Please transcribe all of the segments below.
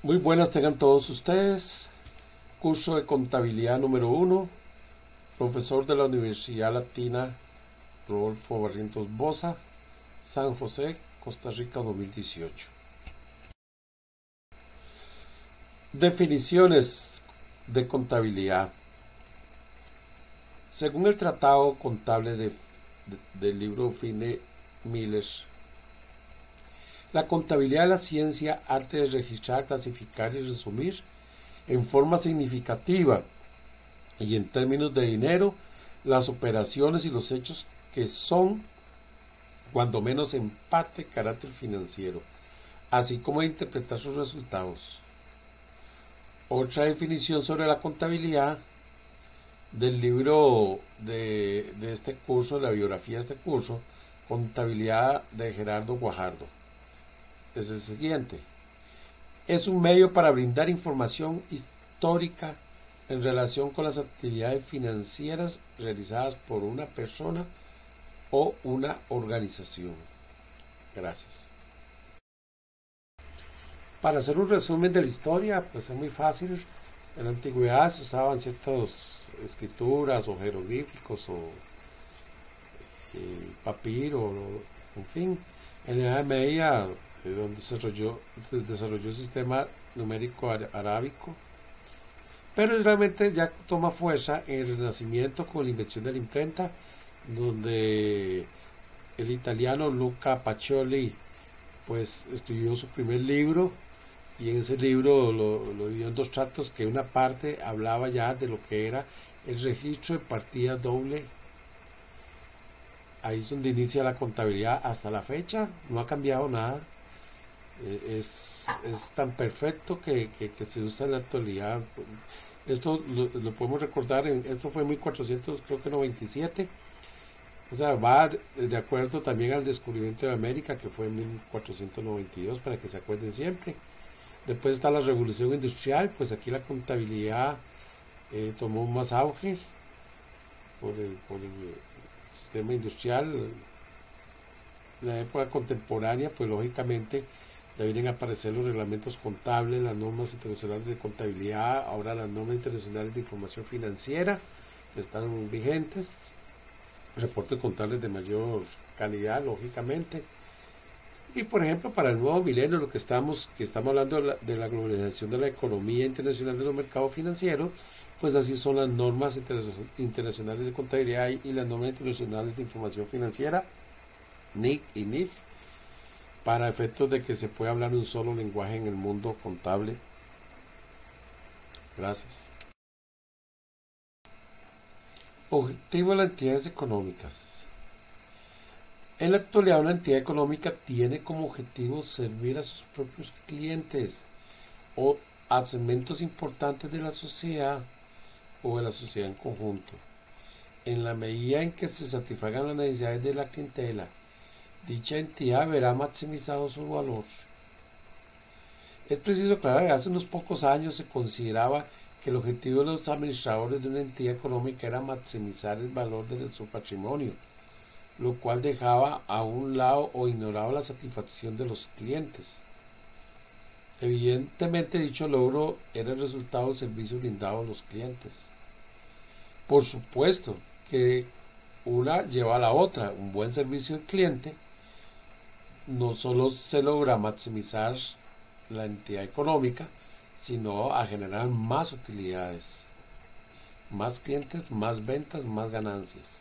Muy buenas tengan todos ustedes. Curso de contabilidad número 1. Profesor de la Universidad Latina Rodolfo Barrientos Boza, San José, Costa Rica 2018. Definiciones de contabilidad. Según el Tratado Contable del libro Fine Miller, la contabilidad es la ciencia, arte de registrar, clasificar y resumir en forma significativa y en términos de dinero las operaciones y los hechos que son, cuando menos en parte, carácter financiero, así como de interpretar sus resultados. Otra definición sobre la contabilidad del libro de este curso, la biografía de este curso, Contabilidad de Gerardo Guajardo, es el siguiente: es un medio para brindar información histórica en relación con las actividades financieras realizadas por una persona o una organización. Gracias. Para hacer un resumen de la historia, pues es muy fácil. En la antigüedad se usaban ciertas escrituras o jeroglíficos o papiro, en fin. En la Edad Media, donde se desarrolló el sistema numérico arábico, pero realmente ya toma fuerza en el Renacimiento con la invención de la imprenta, donde el italiano Luca Pacioli pues escribió su primer libro, y en ese libro lo dividió en dos tractos, que una parte hablaba ya de lo que era el registro de partida doble. Ahí es donde inicia la contabilidad. Hasta la fecha no ha cambiado nada. Es tan perfecto que se usa en la actualidad. Esto lo podemos recordar, esto fue en 1497. O sea, va de acuerdo también al descubrimiento de América, que fue en 1492, para que se acuerden siempre. Después está la revolución industrial, pues aquí la contabilidad tomó más auge por el sistema industrial. En la época contemporánea, pues lógicamente ya vienen a aparecer los reglamentos contables, las normas internacionales de contabilidad, ahora las normas internacionales de información financiera están vigentes, reportes contables de mayor calidad, lógicamente. Y por ejemplo, para el nuevo milenio, lo que estamos hablando de la globalización de la economía internacional de los mercados financieros, pues así son las normas internacionales de contabilidad y las normas internacionales de información financiera, NIC y NIF, para efectos de que se pueda hablar un solo lenguaje en el mundo contable. Gracias. Objetivo de las entidades económicas. En la actualidad, una entidad económica tiene como objetivo servir a sus propios clientes o a segmentos importantes de la sociedad o de la sociedad en conjunto. En la medida en que se satisfagan las necesidades de la clientela, dicha entidad verá maximizado su valor. Es preciso aclarar que hace unos pocos años se consideraba que el objetivo de los administradores de una entidad económica era maximizar el valor de su patrimonio, lo cual dejaba a un lado o ignoraba la satisfacción de los clientes. Evidentemente, dicho logro era el resultado del servicio brindado a los clientes. Por supuesto que una lleva a la otra. Un buen servicio al cliente no solo se logra maximizar la entidad económica, sino a generar más utilidades, más clientes, más ventas, más ganancias.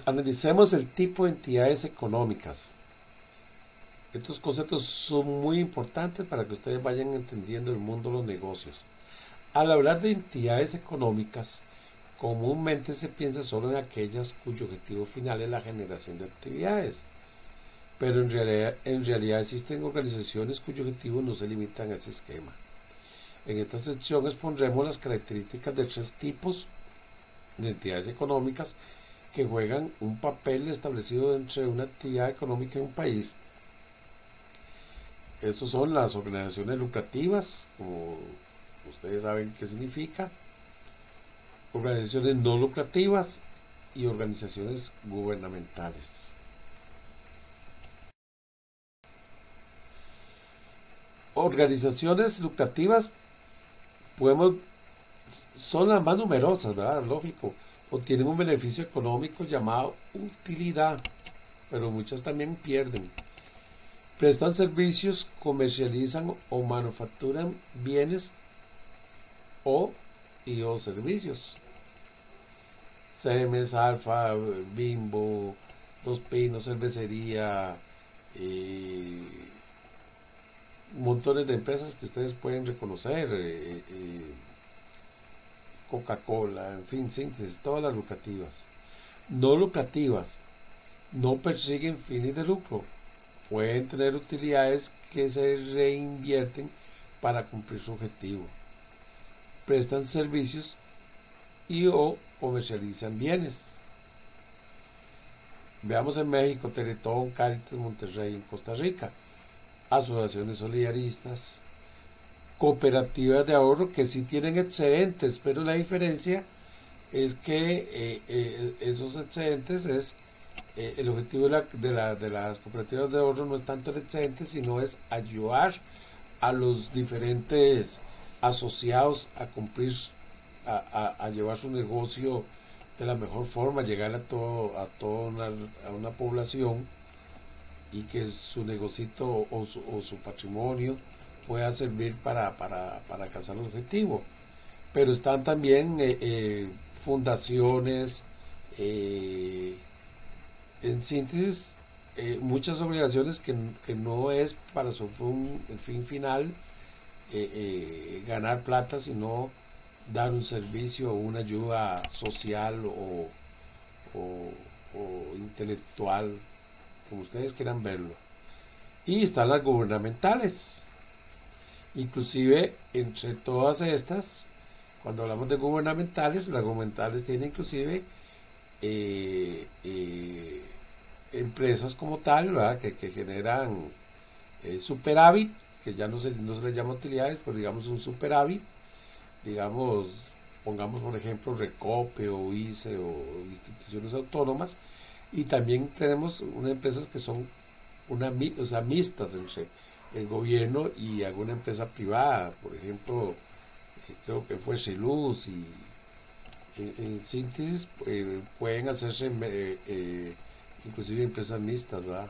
Analicemos el tipo de entidades económicas. Estos conceptos son muy importantes para que ustedes vayan entendiendo el mundo de los negocios. Al hablar de entidades económicas, comúnmente se piensa solo en aquellas cuyo objetivo final es la generación de actividades, pero en realidad existen organizaciones cuyo objetivo no se limitan a ese esquema. En esta sección expondremos las características de tres tipos de entidades económicas que juegan un papel establecido dentro de una actividad económica en un país. Estos son las organizaciones lucrativas, como ustedes saben qué significa, organizaciones no lucrativas y organizaciones gubernamentales. organizaciones lucrativas son las más numerosas, ¿verdad? Lógico, obtienen un beneficio económico llamado utilidad, pero muchas también pierden. Prestan servicios, comercializan o manufacturan bienes o servicios. Cemes, Alfa, Bimbo, Dos Pinos, cervecería, montones de empresas que ustedes pueden reconocer, Coca-Cola, en fin, síntesis, todas las lucrativas. No lucrativas, no persiguen fines de lucro, pueden tener utilidades que se reinvierten para cumplir su objetivo. Prestan servicios y o comercializan bienes. Veamos en México, Teletón, Cáritas, Monterrey, en Costa Rica, asociaciones solidaristas, cooperativas de ahorro que sí tienen excedentes, pero la diferencia es que esos excedentes es el objetivo de las cooperativas de ahorro no es tanto el excedente, sino es ayudar a los diferentes asociados a cumplir, a llevar su negocio de la mejor forma, llegar a una población y que su negocito o su patrimonio pueda servir para alcanzar el objetivo. Pero están también fundaciones, en síntesis, muchas obligaciones que no es para el fin final ganar plata, sino dar un servicio o una ayuda social o intelectual, como ustedes quieran verlo. Y están las gubernamentales. Inclusive, entre todas estas, cuando hablamos de gubernamentales, las gubernamentales tienen inclusive empresas como tal, ¿verdad? Que generan superávit, que ya no se les llama utilidades, pero digamos un superávit, digamos, pongamos por ejemplo Recope o ICE o instituciones autónomas, y también tenemos unas empresas que son mixtas entre el gobierno y alguna empresa privada, por ejemplo, creo que fue Celuz, y en síntesis pueden hacerse inclusive empresas mixtas, ¿verdad?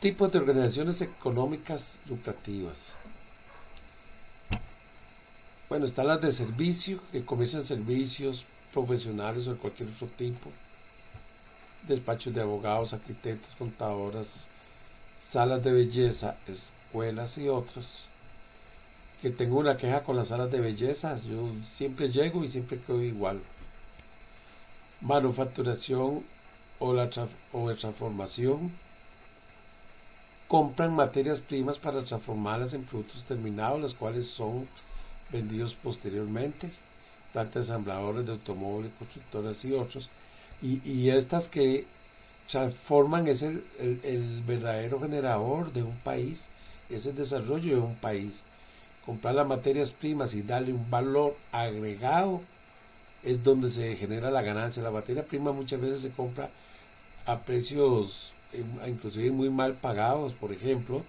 Tipos de organizaciones económicas lucrativas. Bueno, están las de servicio, que comercian servicios profesionales o de cualquier otro tipo, despachos de abogados, arquitectos, contadoras, salas de belleza, escuelas y otros. Que tengo una queja con las salas de belleza, yo siempre llego y siempre quedo igual. Manufacturación o de transformación, compran materias primas para transformarlas en productos terminados, las cuales son vendidos posteriormente, plantas ensambladores de automóviles, constructoras y otros, y estas que transforman es el verdadero generador de un país, es el desarrollo de un país. Comprar las materias primas y darle un valor agregado es donde se genera la ganancia. La materia prima muchas veces se compra a precios inclusive muy mal pagados. Por ejemplo,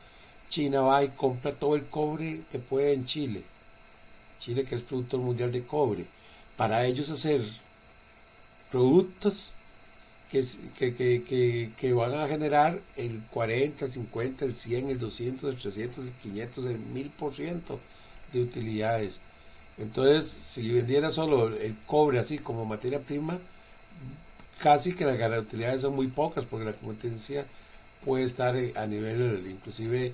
China va y compra todo el cobre que puede en Chile, que es productor mundial de cobre, para ellos hacer productos que van a generar el 40, el 50, el 100, el 200, el 300, el 500, el 1000% de utilidades. Entonces, si vendiera solo el cobre así como materia prima, casi que las utilidades son muy pocas, porque la competencia puede estar a nivel, inclusive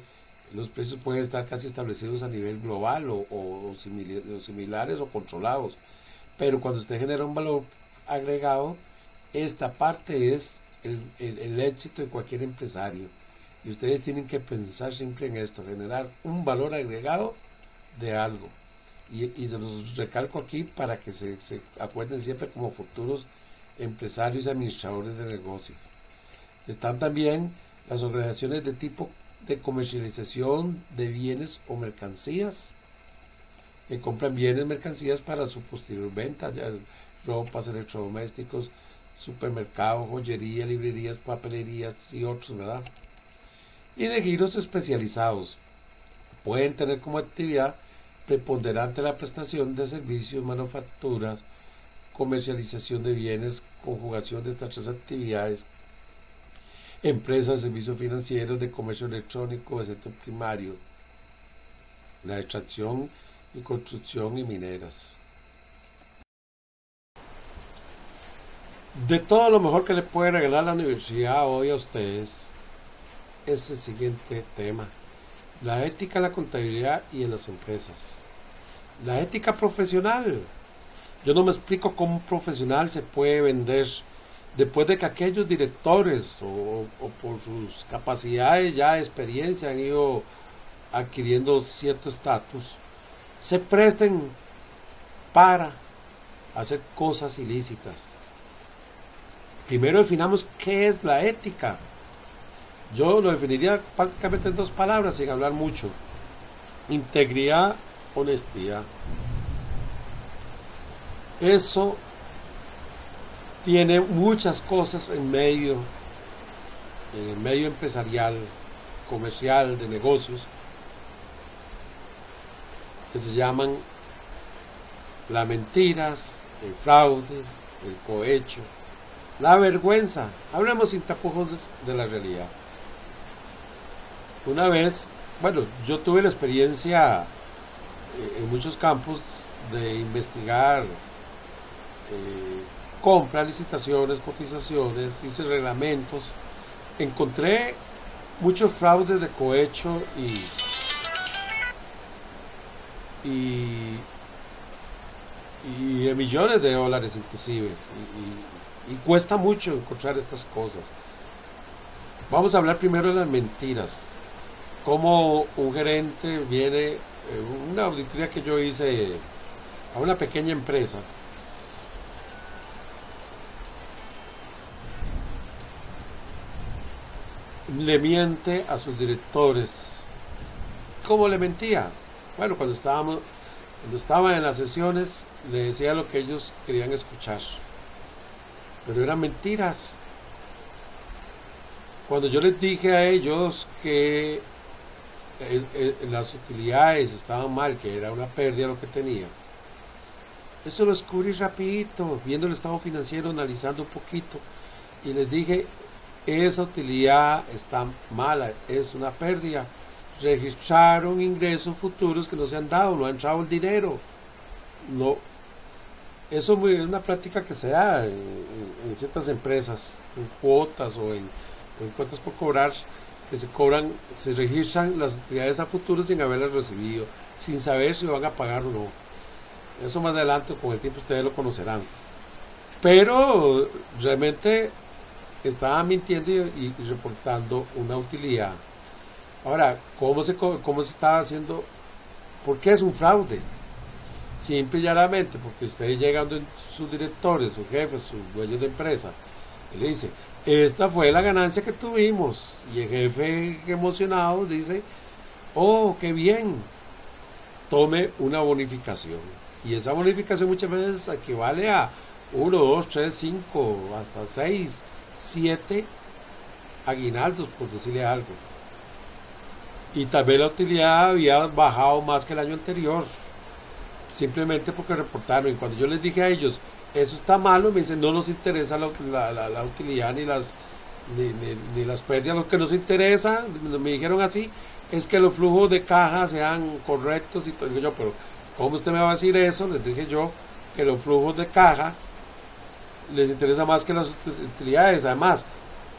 los precios pueden estar casi establecidos a nivel global o similares o controlados. Pero cuando usted genera un valor agregado, esta parte es el éxito de cualquier empresario. Y ustedes tienen que pensar siempre en esto, generar un valor agregado de algo. Y se los recalco aquí para que se acuerden siempre como futuros empresarios y administradores de negocios. Están también las organizaciones de tipo de comercialización de bienes o mercancías, que compran bienes, mercancías para su posterior venta, ya ropas, electrodomésticos, supermercados, joyería, librerías, papelerías y otros, ¿verdad? y de giros especializados. Pueden tener como actividad preponderante la prestación de servicios, manufacturas, comercialización de bienes, conjugación de estas tres actividades, empresas, servicios financieros, de comercio electrónico, de sector primario, la extracción y construcción y mineras. De todo lo mejor que le puede regalar la universidad hoy a ustedes es el siguiente tema: la ética, la contabilidad y en las empresas. La ética profesional. Yo no me explico cómo un profesional se puede vender después de que aquellos directores o por sus capacidades ya de experiencia han ido adquiriendo cierto estatus, se presten para hacer cosas ilícitas. Primero definamos qué es la ética. Yo lo definiría prácticamente en dos palabras, sin hablar mucho: integridad, honestidad. Eso tiene muchas cosas en el medio empresarial, comercial, de negocios, que se llaman las mentiras, el fraude, el cohecho, la vergüenza. Hablemos sin tapujos de la realidad. Una vez, yo tuve la experiencia en muchos campos de investigar compras, licitaciones, cotizaciones, hice reglamentos. Encontré muchos fraudes de cohecho y de millones de dólares inclusive. Y cuesta mucho encontrar estas cosas. Vamos a hablar primero de las mentiras. Como un gerente viene, una auditoría que yo hice a una pequeña empresa, le miente a sus directores. ¿Cómo le mentía? Bueno, cuando estaban en las sesiones, le decía lo que ellos querían escuchar, pero eran mentiras. Cuando yo les dije a ellos que las utilidades estaban mal, que era una pérdida lo que tenía, eso lo descubrí rapidito, viendo el estado financiero, analizando un poquito, y les dije: esa utilidad está mala, es una pérdida. Registraron ingresos futuros que no se han dado, no ha entrado el dinero. No, eso es una práctica que se da en ciertas empresas, en cuotas o en cuotas por cobrar, que se registran las utilidades a futuros sin haberlas recibido, sin saber si van a pagar o no. Eso más adelante, con el tiempo, ustedes lo conocerán. Pero realmente estaban mintiendo y reportando una utilidad. Ahora, ¿cómo se estaba haciendo? ¿Por qué es un fraude? Simple y llanamente porque ustedes llegan donde sus directores, sus jefes, sus dueños de empresa, y le dice: esta fue la ganancia que tuvimos. Y el jefe, emocionado, dice: oh, qué bien, tome una bonificación. Y esa bonificación muchas veces equivale a 1, 2, 3, 5, hasta 6, 7 aguinaldos, por decirle algo. Y tal vez la utilidad había bajado más que el año anterior, simplemente porque reportaron. Y cuando yo les dije a ellos: eso está malo, me dicen: no nos interesa la utilidad ni las pérdidas. Lo que nos interesa, me dijeron así, es que los flujos de caja sean correctos. Y todo. Digo yo: pero ¿cómo usted me va a decir eso? Les dije yo que los flujos de caja les interesa más que las utilidades. Además,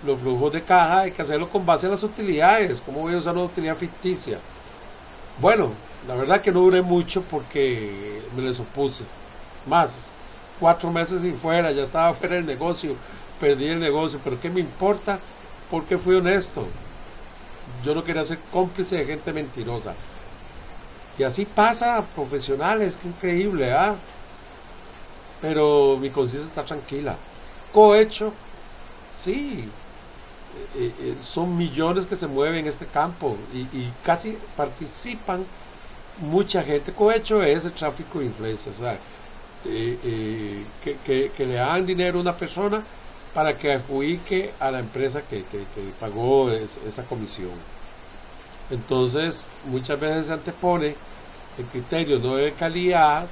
los flujos de caja hay que hacerlo con base a las utilidades. ¿Cómo voy a usar una utilidad ficticia? Bueno, la verdad que no duré mucho porque me les opuse. Más, 4 meses y fuera, ya estaba fuera del negocio, perdí el negocio, pero ¿qué me importa? Porque fui honesto. Yo no quería ser cómplice de gente mentirosa. Y así pasa a profesionales, qué increíble, ¿ah? Pero mi conciencia está tranquila. Cohecho, sí, son millones que se mueven en este campo y casi participan mucha gente. Cohecho es el tráfico de influencias, o sea, que le dan dinero a una persona para que adjudique a la empresa que pagó esa comisión. Entonces, muchas veces se antepone el criterio no de calidad,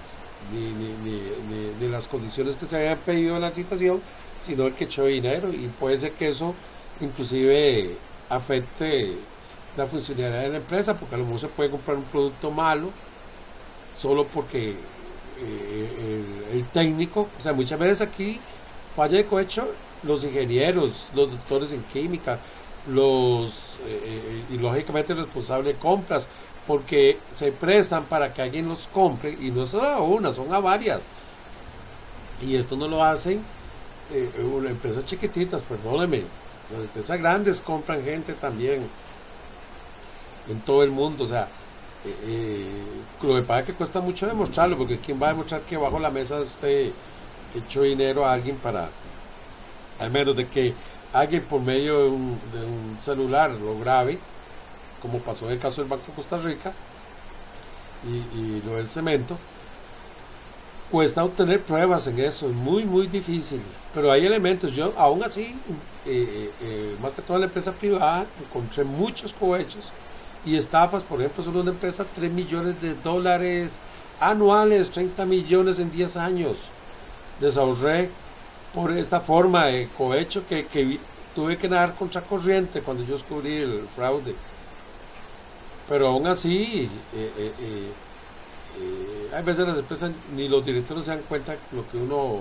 ni las condiciones que se habían pedido en la licitación, sino el que echó dinero, y puede ser que eso inclusive afecte la funcionalidad de la empresa, porque a lo mejor se puede comprar un producto malo solo porque el técnico, o sea, muchas veces aquí falla de cohecho los ingenieros, los doctores en química, y lógicamente el responsable de compras, porque se prestan para que alguien los compre, y no es a una, son a varias, y esto no lo hacen empresas chiquititas, perdóneme, las empresas grandes compran gente también en todo el mundo, o sea, lo que pasa es que cuesta mucho demostrarlo, porque quién va a demostrar que bajo la mesa usted echó dinero a alguien para, al menos de que alguien por medio de un celular lo grabe, como pasó en el caso del Banco de Costa Rica y lo del cemento. Cuesta obtener pruebas en eso, es muy muy difícil, pero hay elementos. Yo aún así, más que toda la empresa privada, encontré muchos cohechos y estafas. Por ejemplo, solo una empresa, $3 millones anuales, 30 millones en 10 años desahorré por esta forma de cohecho que tuve que nadar contra corriente cuando yo descubrí el fraude. Pero aún así, hay veces las empresas ni los directores se dan cuenta de lo que uno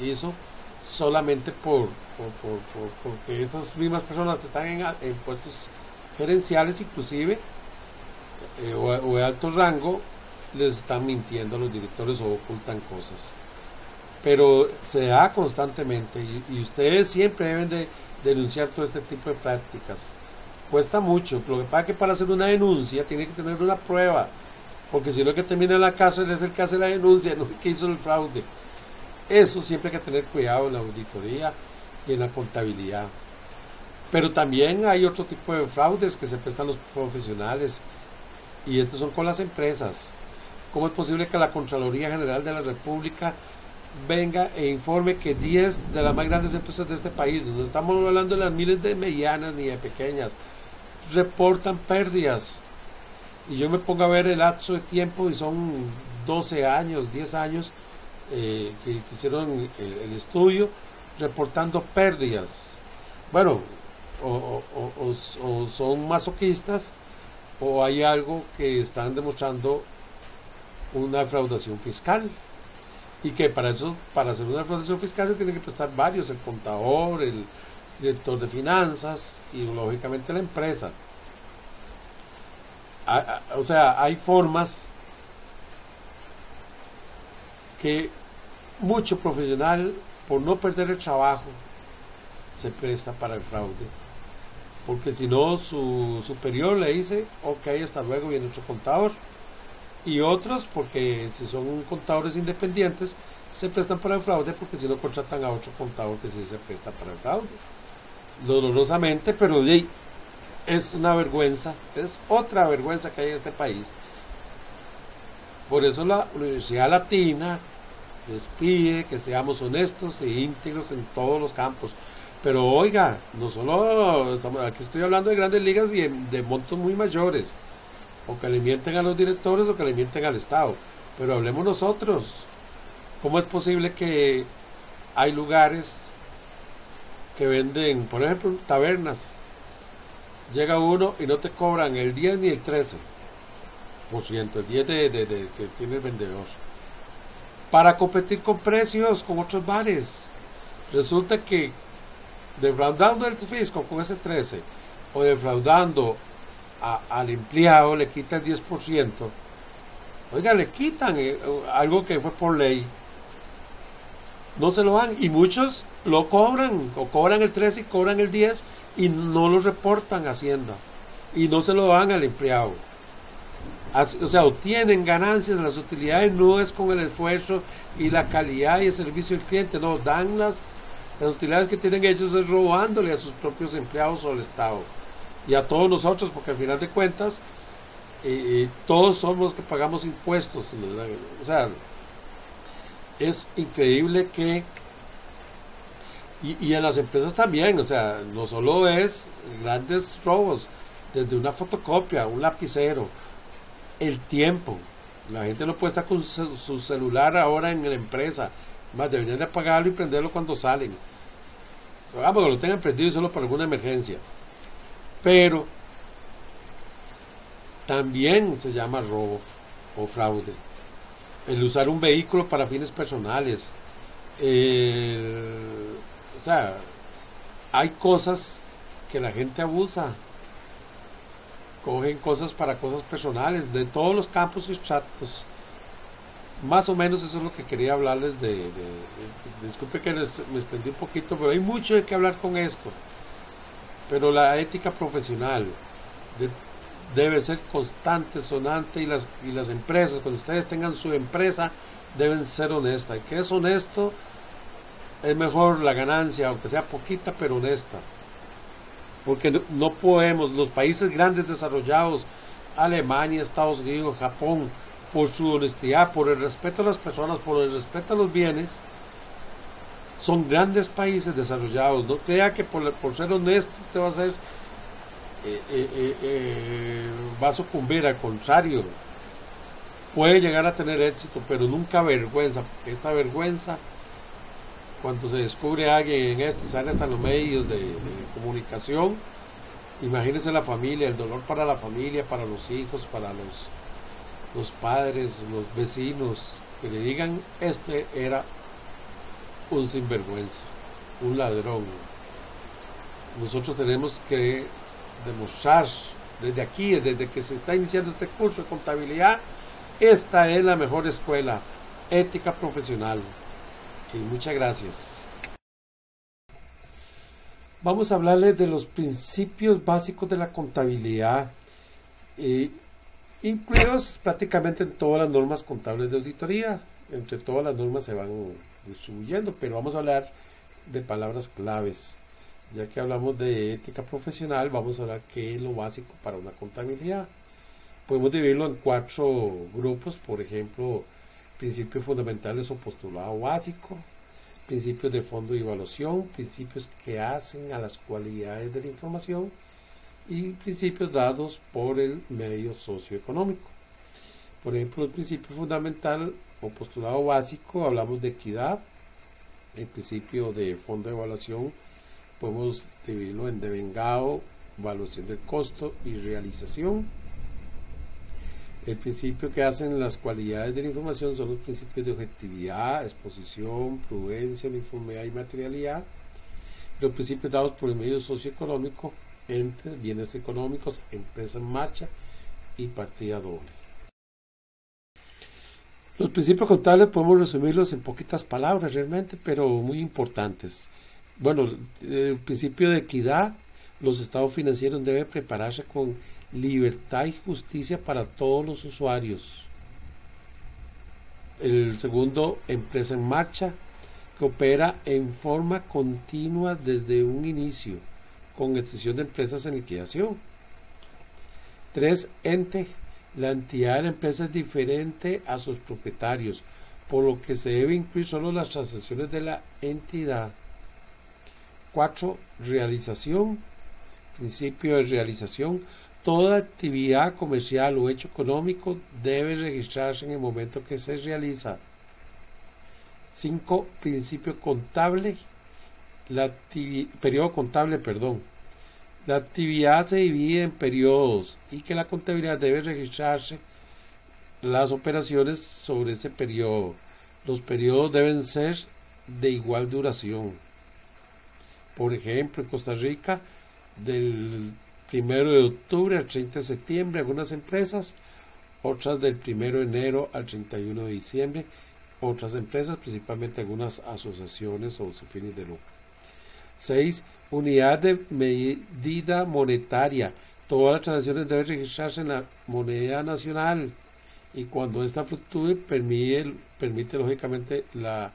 hizo, solamente porque estas mismas personas que están en puestos gerenciales inclusive, o de alto rango, les están mintiendo a los directores o ocultan cosas. Pero se da constantemente, y ustedes siempre deben de denunciar todo este tipo de prácticas. Cuesta mucho, lo que pasa es que para hacer una denuncia tiene que tener una prueba, porque si no, el que termina en la cárcel es el que hace la denuncia, no el que hizo el fraude. Eso siempre hay que tener cuidado en la auditoría y en la contabilidad. Pero también hay otro tipo de fraudes que se prestan los profesionales, y estos son con las empresas. ¿Cómo es posible que la Contraloría General de la República venga e informe que 10 de las más grandes empresas de este país, no estamos hablando de las miles de medianas ni de pequeñas, reportan pérdidas? Y yo me pongo a ver el lapso de tiempo, y son 12 años, 10 años que hicieron el estudio, reportando pérdidas. Bueno, o son masoquistas, o hay algo que están demostrando una defraudación fiscal, y que para eso, para hacer una defraudación fiscal, se tienen que prestar varios: el contador, el director de finanzas y lógicamente la empresa. O sea, hay formas que mucho profesional, por no perder el trabajo, se presta para el fraude, porque si no, su superior le dice ok, hasta luego, viene otro contador. Y otros, porque si son contadores independientes, se prestan para el fraude, porque si no, contratan a otro contador que sí se presta para el fraude, dolorosamente. Pero es una vergüenza, es otra vergüenza que hay en este país. Por eso la Universidad Latina les pide que seamos honestos e íntegros en todos los campos. Pero oiga, no solo aquí estoy hablando de grandes ligas y de montos muy mayores, o que le mienten a los directores, o que le mienten al Estado. Pero hablemos nosotros. ¿Cómo es posible que hay lugares que venden, por ejemplo, tabernas? Llega uno y no te cobran el 10 ni el 13%, el 10 que tiene el vendedor, para competir con precios con otros bares. Resulta que defraudando el fisco con ese 13%, o defraudando al empleado, le quita el 10%. Oiga, le quitan algo que fue por ley, no se lo dan, y muchos lo cobran, o cobran el 13 y cobran el 10, y no lo reportan a Hacienda, y no se lo dan al empleado. O sea, obtienen ganancias. Las utilidades no es con el esfuerzo y la calidad y el servicio del cliente, no, dan las utilidades que tienen ellos, es robándole a sus propios empleados o al Estado, y a todos nosotros, porque al final de cuentas todos somos los que pagamos impuestos. O sea, es increíble que y en las empresas también, o sea, no solo es grandes robos, desde una fotocopia, un lapicero, el tiempo. La gente no puede estar con su celular ahora en la empresa, más deberían de apagarlo y prenderlo cuando salen. Vamos, que lo tengan prendido solo para alguna emergencia. Pero también se llama robo o fraude. El usar un vehículo para fines personales. O sea, hay cosas que la gente abusa. Cogen cosas para cosas personales de todos los campos y estratos. Más o menos eso es lo que quería hablarles disculpe que me extendí un poquito, pero hay mucho de qué hablar con esto. Pero la ética profesional debe ser constante, sonante, y las empresas, cuando ustedes tengan su empresa, deben ser honestas. Y que es honesto, es mejor la ganancia, aunque sea poquita, pero honesta. Porque no podemos, los países grandes desarrollados, Alemania, Estados Unidos, Japón, por su honestidad, por el respeto a las personas, por el respeto a los bienes, son grandes países desarrollados. No crea que por ser honesto usted va a ser va a sucumbir. Al contrario, puede llegar a tener éxito, pero nunca vergüenza, porque esta vergüenza, cuando se descubre a alguien en esto y sale hasta en los medios de comunicación, imagínense la familia, el dolor para la familia, para los hijos, para los padres, los vecinos, que le digan: este era un sinvergüenza, un ladrón. Nosotros tenemos que demostrar desde aquí, desde que se está iniciando este curso de contabilidad, esta es la mejor escuela, ética profesional. Y muchas gracias. Vamos a hablarles de los principios básicos de la contabilidad, incluidos prácticamente en todas las normas contables de auditoría. Entre todas las normas se van distribuyendo, pero vamos a hablar de palabras claves. Ya que hablamos de ética profesional, vamos a hablar qué es lo básico para una contabilidad. Podemos dividirlo en 4 grupos, por ejemplo: principios fundamentales o postulado básico, principios de fondo y evaluación, principios que hacen a las cualidades de la información y principios dados por el medio socioeconómico. Por ejemplo, el principio fundamental o postulado básico, hablamos de equidad. El principio de fondo de evaluación podemos dividirlo en devengado, evaluación del costo y realización. El principio que hacen las cualidades de la información son los principios de objetividad, exposición, prudencia, uniformidad y materialidad. Los principios dados por el medio socioeconómico: entes, bienes económicos, empresa en marcha y partida doble. Los principios contables podemos resumirlos en poquitas palabras realmente, pero muy importantes. Bueno, el principio de equidad: los estados financieros deben prepararse con libertad y justicia para todos los usuarios. El segundo, empresa en marcha, que opera en forma continua desde un inicio, con excepción de empresas en liquidación. 3, ente: la entidad de la empresa es diferente a sus propietarios, por lo que se debe incluir solo las transacciones de la entidad. 4, realización. Principio de realización: toda actividad comercial o hecho económico debe registrarse en el momento que se realiza. 5, principio contable. Periodo contable, perdón. La actividad se divide en periodos y que la contabilidad debe registrarse las operaciones sobre ese periodo. Los periodos deben ser de igual duración. Por ejemplo, en Costa Rica, del 1 de octubre al 30 de septiembre algunas empresas, otras del 1 de enero al 31 de diciembre otras empresas, principalmente algunas asociaciones o sin fines de lucro. 6, unidad de medida monetaria: todas las transacciones deben registrarse en la moneda nacional y cuando esta fluctúe permite lógicamente la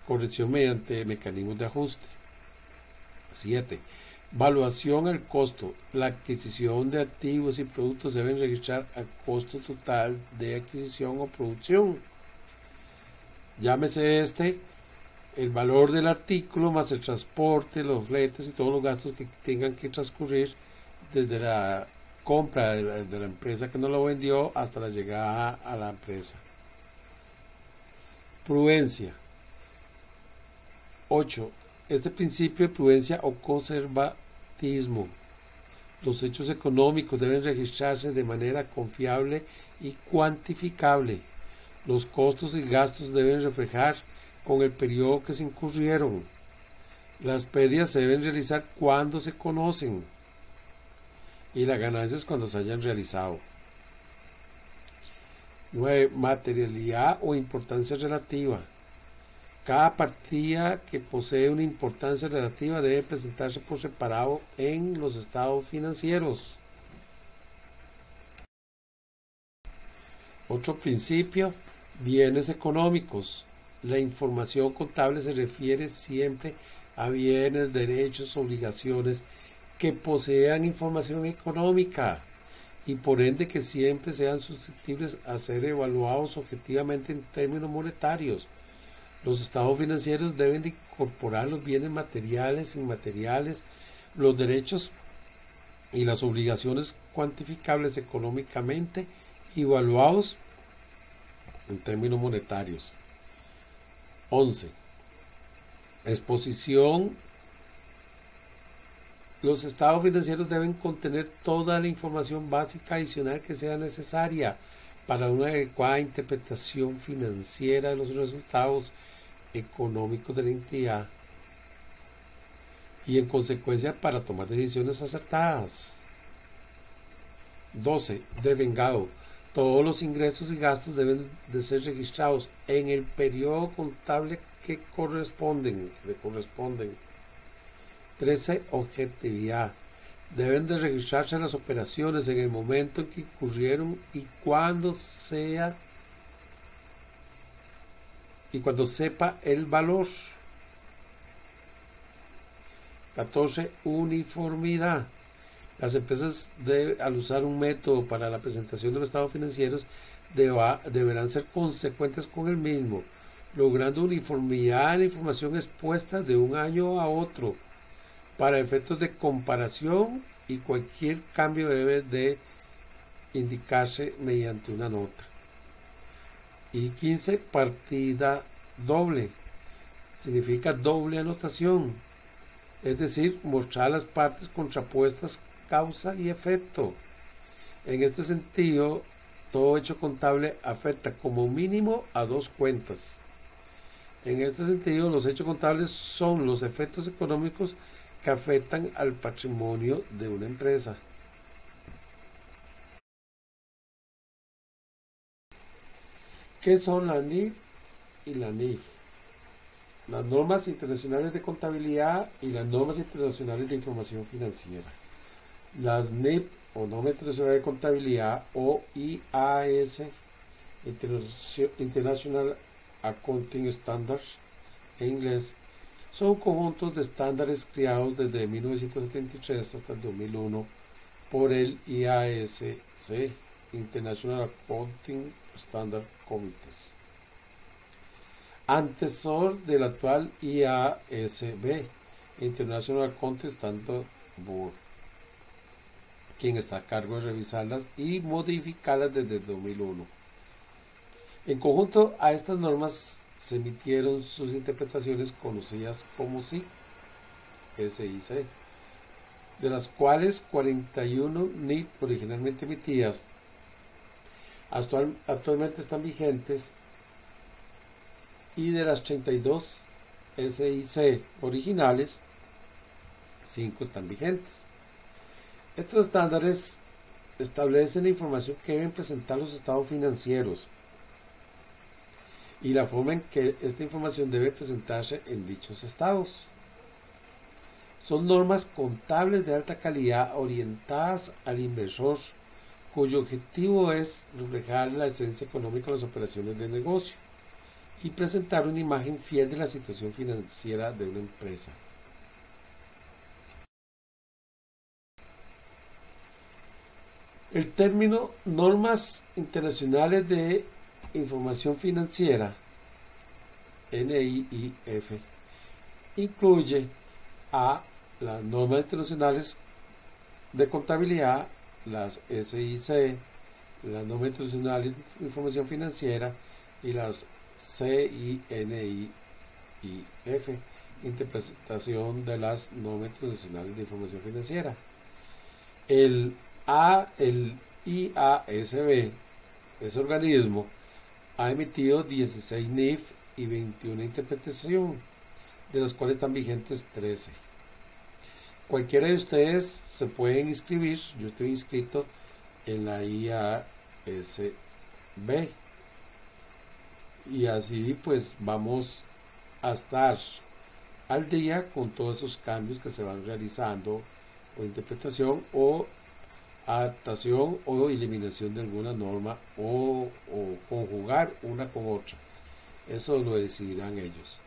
corrección mediante mecanismos de ajuste. 7, valuación al costo: la adquisición de activos y productos deben registrar al costo total de adquisición o producción. Llámese el valor del artículo más el transporte, los fletes y todos los gastos que tengan que transcurrir desde la compra de la empresa que no lo vendió hasta la llegada a la empresa. Prudencia. 8. Este principio de prudencia o conservatismo. Los hechos económicos deben registrarse de manera confiable y cuantificable. Los costos y gastos deben reflejar con el periodo que se incurrieron. Las pérdidas se deben realizar cuando se conocen y las ganancias cuando se hayan realizado. 9. Materialidad o importancia relativa. Cada partida que posee una importancia relativa debe presentarse por separado en los estados financieros. Otro principio, bienes económicos. La información contable se refiere siempre a bienes, derechos, obligaciones que posean información económica y por ende que siempre sean susceptibles a ser evaluados objetivamente en términos monetarios. Los estados financieros deben de incorporar los bienes materiales, inmateriales, los derechos y las obligaciones cuantificables económicamente evaluados en términos monetarios. 11. Exposición. Los estados financieros deben contener toda la información básica adicional que sea necesaria para una adecuada interpretación financiera de los resultados económicos de la entidad y en consecuencia para tomar decisiones acertadas. 12. Devengado. Todos los ingresos y gastos deben de ser registrados en el periodo contable que le corresponden. 13. Objetividad. Deben de registrarse las operaciones en el momento en que ocurrieron y cuando sepa el valor. 14. Uniformidad. Las empresas al usar un método para la presentación de los estados financieros deberán ser consecuentes con el mismo, logrando uniformidad en la información expuesta de un año a otro para efectos de comparación, y cualquier cambio debe de indicarse mediante una nota. Y 15. Partida doble. Significa doble anotación, es decir, mostrar las partes contrapuestas, causa y efecto. En este sentido, todo hecho contable afecta como mínimo a dos cuentas. En este sentido, los hechos contables son los efectos económicos que afectan al patrimonio de una empresa. ¿Qué son la NIF y la NIF? Las normas internacionales de contabilidad y las normas internacionales de información financiera. Las NIF o normas internacionales de contabilidad o IAS, International Accounting Standards en inglés, son conjuntos de estándares creados desde 1973 hasta el 2001 por el IASC, International Accounting Standard Committees, antecesor del actual IASB, International Accounting Standard Board, quien está a cargo de revisarlas y modificarlas desde el 2001. En conjunto a estas normas se emitieron sus interpretaciones conocidas como SIC, de las cuales 41 NIF originalmente emitidas actualmente están vigentes, y de las 32 SIC originales, 5 están vigentes. Estos estándares establecen la información que deben presentar los estados financieros y la forma en que esta información debe presentarse en dichos estados. Son normas contables de alta calidad orientadas al inversor, cuyo objetivo es reflejar la esencia económica de las operaciones de negocio y presentar una imagen fiel de la situación financiera de una empresa. El término normas internacionales de información financiera, NIIF, incluye a las normas internacionales de contabilidad, las SIC, las normas internacionales de información financiera, y las CINIF, interpretación de las normas internacionales de información financiera. El IASB, ese organismo, ha emitido 16 NIF y 21 interpretación, de las cuales están vigentes 13. Cualquiera de ustedes se pueden inscribir. Yo estoy inscrito en la IASB, y así pues vamos a estar al día con todos esos cambios que se van realizando, o interpretación o adaptación o eliminación de alguna norma, o conjugar una con otra. Eso lo decidirán ellos.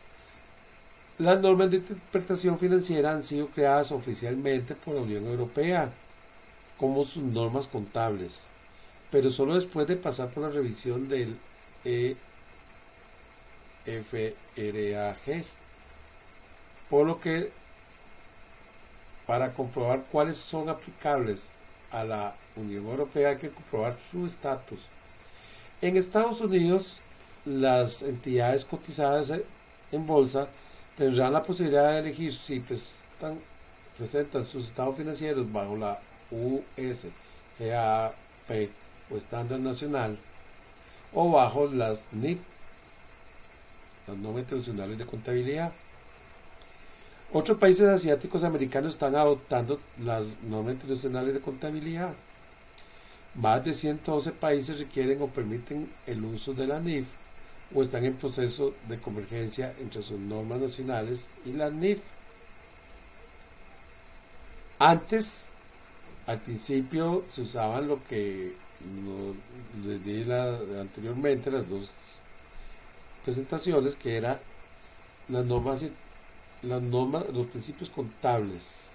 Las normas de interpretación financiera han sido creadas oficialmente por la Unión Europea como sus normas contables, pero solo después de pasar por la revisión del EFRAG, por lo que para comprobar cuáles son aplicables a la Unión Europea hay que comprobar su estatus. En Estados Unidos, las entidades cotizadas en bolsa tendrán la posibilidad de elegir si presentan sus estados financieros bajo la US, GAAP o estándar nacional, o bajo las NIF, las normas internacionales de contabilidad. Otros países asiáticos americanos están adoptando las normas internacionales de contabilidad. Más de 112 países requieren o permiten el uso de la NIF, o están en proceso de convergencia entre sus normas nacionales y la NIF. Antes, al principio, se usaban lo que les di anteriormente, las dos presentaciones, que eran las normas, los principios contables.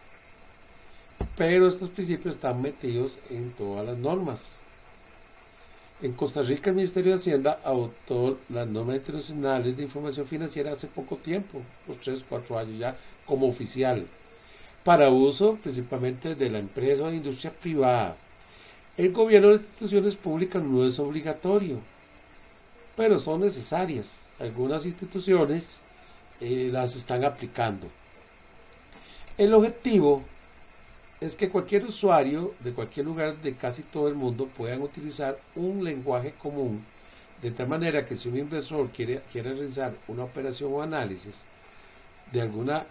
Pero estos principios están metidos en todas las normas. En Costa Rica, el Ministerio de Hacienda adoptó las normas internacionales de información financiera hace poco tiempo, unos 3 o 4 años ya, como oficial, para uso principalmente de la empresa o de industria privada. El gobierno de instituciones públicas no es obligatorio, pero son necesarias. Algunas instituciones las están aplicando. El objetivo es que cualquier usuario de cualquier lugar de casi todo el mundo puedan utilizar un lenguaje común, de tal manera que si un inversor quiere realizar una operación o análisis de alguna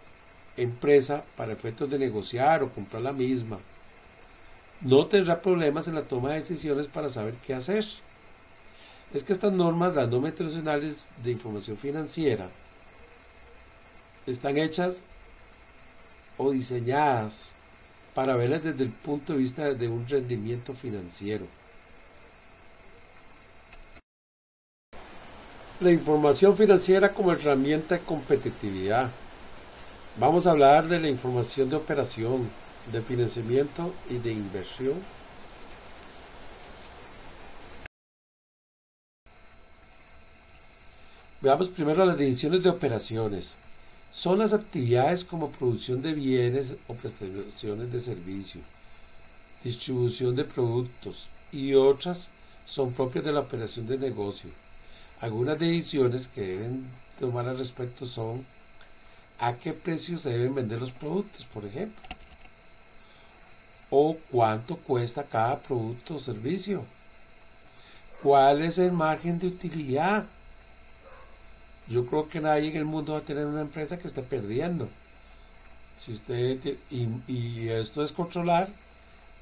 empresa para efectos de negociar o comprar la misma, no tendrá problemas en la toma de decisiones para saber qué hacer. Es que estas normas, las normas internacionales de información financiera, están hechas o diseñadas para verlas desde el punto de vista de un rendimiento financiero. La información financiera como herramienta de competitividad. Vamos a hablar de la información de operación, de financiamiento y de inversión. Veamos primero las definiciones de operaciones. Son las actividades como producción de bienes o prestaciones de servicio, distribución de productos y otras son propias de la operación de negocio. Algunas decisiones que deben tomar al respecto son: ¿a qué precio se deben vender los productos, por ejemplo? ¿O cuánto cuesta cada producto o servicio? ¿Cuál es el margen de utilidad? Yo creo que nadie en el mundo va a tener una empresa que esté perdiendo. Y esto es controlar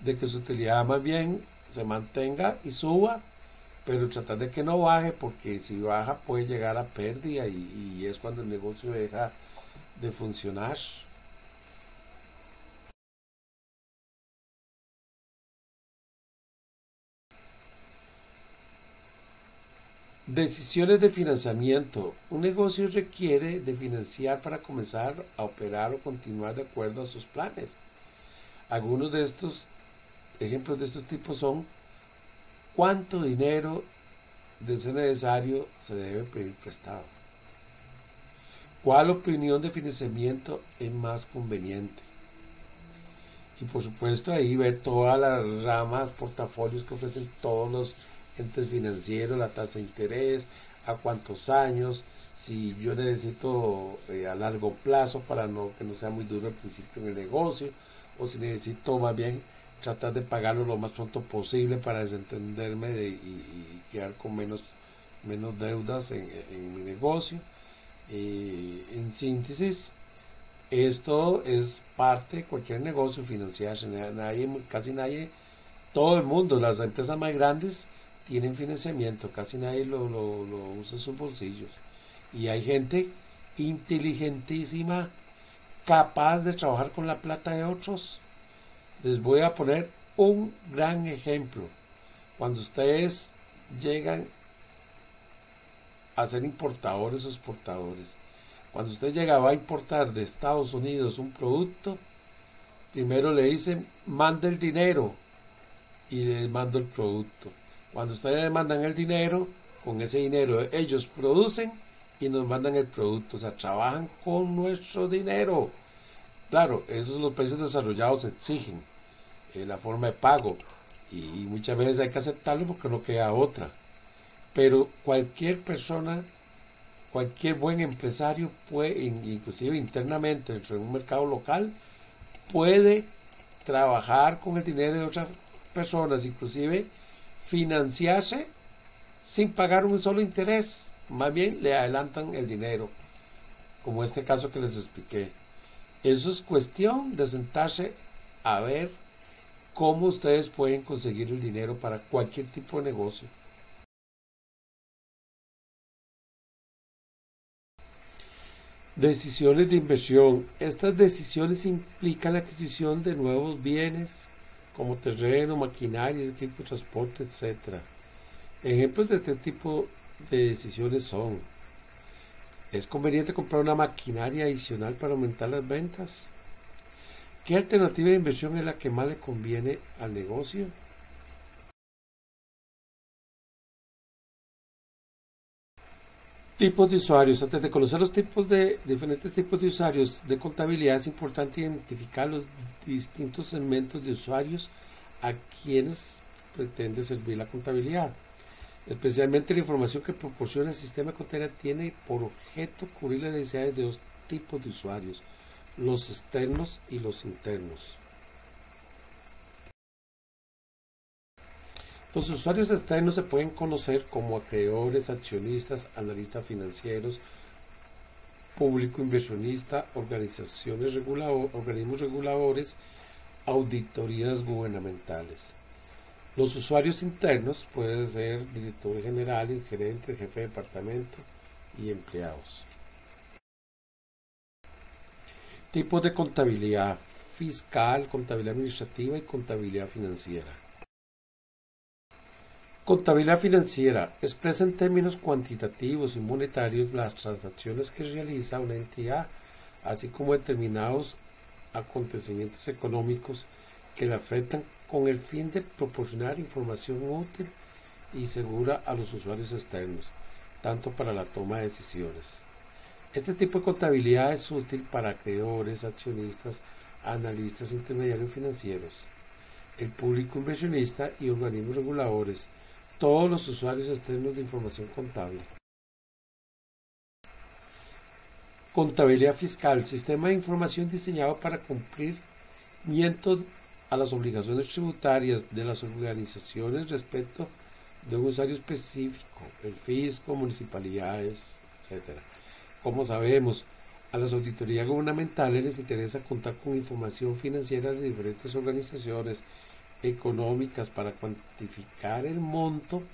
de que su utilidad más bien se mantenga y suba, pero tratar de que no baje, porque si baja puede llegar a pérdida y es cuando el negocio deja de funcionar. Decisiones de financiamiento. Un negocio requiere de financiar para comenzar a operar o continuar de acuerdo a sus planes. Algunos de estos ejemplos de estos tipos son: ¿cuánto dinero, de ser necesario, se debe pedir prestado? ¿Cuál opinión de financiamiento es más conveniente? Y por supuesto ahí ver todas las ramas, portafolios que ofrecen todos los entes financieros, la tasa de interés, a cuántos años, si yo necesito a largo plazo para que no sea muy duro al principio en el negocio, o si necesito más bien tratar de pagarlo lo más pronto posible para desentenderme y quedar con menos deudas en mi negocio. En síntesis, esto es parte de cualquier negocio financiarse. Casi nadie, todo el mundo, las empresas más grandes tienen financiamiento, casi nadie lo usa en sus bolsillos. Y hay gente inteligentísima, capaz de trabajar con la plata de otros. Les voy a poner un gran ejemplo. Cuando ustedes llegan a ser importadores o exportadores, cuando usted llegaba a importar de Estados Unidos un producto, primero le dicen, manda el dinero y le mando el producto. Cuando ustedes le mandan el dinero, con ese dinero ellos producen y nos mandan el producto. O sea, trabajan con nuestro dinero. Claro, esos los países desarrollados exigen la forma de pago y muchas veces hay que aceptarlo porque no queda otra. Pero cualquier persona, cualquier buen empresario puede, inclusive internamente dentro de un mercado local, puede trabajar con el dinero de otras personas, inclusive financiarse sin pagar un solo interés. Más bien le adelantan el dinero, como este caso que les expliqué. Eso es cuestión de sentarse a ver cómo ustedes pueden conseguir el dinero para cualquier tipo de negocio. Decisiones de inversión. Estas decisiones implican la adquisición de nuevos bienes como terreno, maquinaria, equipo de transporte, etc. Ejemplos de este tipo de decisiones son: ¿es conveniente comprar una maquinaria adicional para aumentar las ventas? ¿Qué alternativa de inversión es la que más le conviene al negocio? Tipos de usuarios. Antes de conocer los diferentes tipos de usuarios de contabilidad, es importante identificar los distintos segmentos de usuarios a quienes pretende servir la contabilidad. Especialmente la información que proporciona el sistema de contabilidad tiene por objeto cubrir las necesidades de dos tipos de usuarios: los externos y los internos. Los usuarios externos se pueden conocer como acreedores, accionistas, analistas financieros, público inversionista, organismos reguladores, auditorías gubernamentales. Los usuarios internos pueden ser directores generales, gerentes, jefe de departamento y empleados. Tipos de contabilidad: fiscal, contabilidad administrativa y contabilidad financiera. Contabilidad financiera expresa en términos cuantitativos y monetarios las transacciones que realiza una entidad, así como determinados acontecimientos económicos que le afectan, con el fin de proporcionar información útil y segura a los usuarios externos, tanto para la toma de decisiones. Este tipo de contabilidad es útil para acreedores, accionistas, analistas, intermediarios financieros, el público inversionista y organismos reguladores, todos los usuarios externos de información contable. Contabilidad fiscal: sistema de información diseñado para cumplimiento a las obligaciones tributarias de las organizaciones respecto de un usuario específico, el fisco, municipalidades, etc. Como sabemos, a las auditorías gubernamentales les interesa contar con información financiera de diferentes organizaciones económicas para cuantificar el monto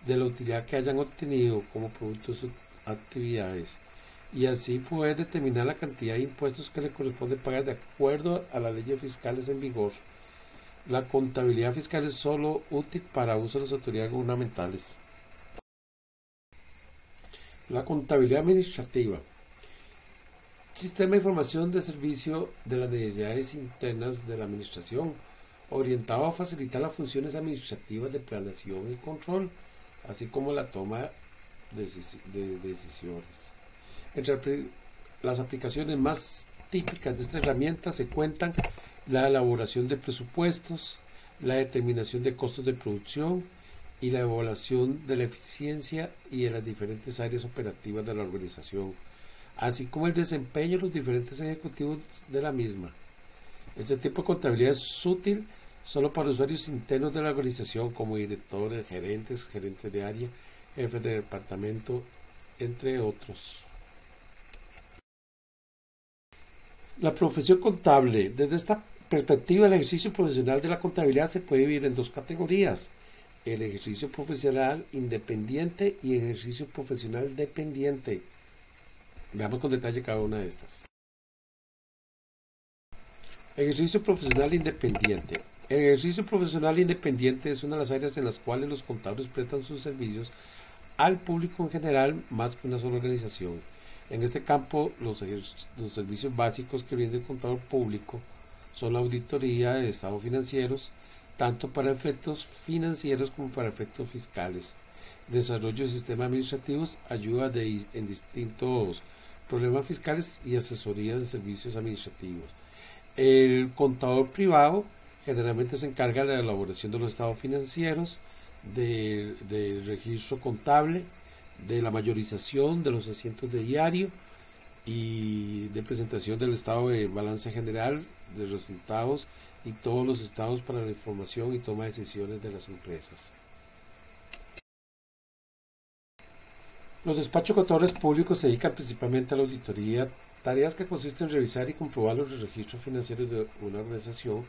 de la utilidad que hayan obtenido como producto de sus actividades y así poder determinar la cantidad de impuestos que le corresponde pagar de acuerdo a las leyes fiscales en vigor. La contabilidad fiscal es solo útil para uso de las autoridades gubernamentales. La contabilidad administrativa: sistema de información de servicio de las necesidades internas de la administración, orientado a facilitar las funciones administrativas de planeación y control, así como la toma de decisiones. Entre las aplicaciones más típicas de esta herramienta se cuentan la elaboración de presupuestos, la determinación de costos de producción y la evaluación de la eficiencia y de las diferentes áreas operativas de la organización, así como el desempeño de los diferentes ejecutivos de la misma. Este tipo de contabilidad es útil solo para usuarios internos de la organización como directores, gerentes de área, jefes de departamento, entre otros. La profesión contable. Desde esta perspectiva, el ejercicio profesional de la contabilidad se puede dividir en dos categorías: el ejercicio profesional independiente y el ejercicio profesional dependiente. Veamos con detalle cada una de estas. Ejercicio profesional independiente. El ejercicio profesional independiente es una de las áreas en las cuales los contadores prestan sus servicios al público en general más que una sola organización. En este campo, los servicios básicos que brinda el contador público son la auditoría de estados financieros, tanto para efectos financieros como para efectos fiscales, desarrollo de sistemas administrativos, ayuda en distintos problemas fiscales y asesoría de servicios administrativos. El contador privado generalmente se encarga de la elaboración de los estados financieros, del registro contable, de la mayorización de los asientos de diario y de presentación del estado de balance general, de resultados y todos los estados para la información y toma de decisiones de las empresas. Los despachos contadores públicos se dedican principalmente a la auditoría, tareas que consisten en revisar y comprobar los registros financieros de una organización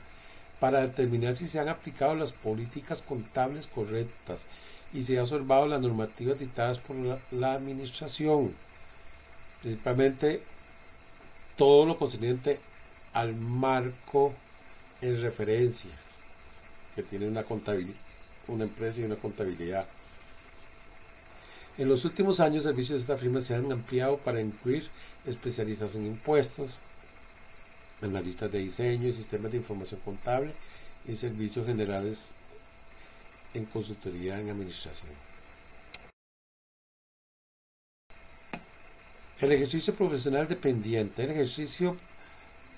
para determinar si se han aplicado las políticas contables correctas y se ha observado las normativas dictadas por la administración, principalmente todo lo concerniente al marco en referencia que tiene una empresa y una contabilidad. En los últimos años, servicios de esta firma se han ampliado para incluir especialistas en impuestos, analistas de diseño y sistemas de información contable y servicios generales en consultoría en administración. El ejercicio profesional dependiente. El ejercicio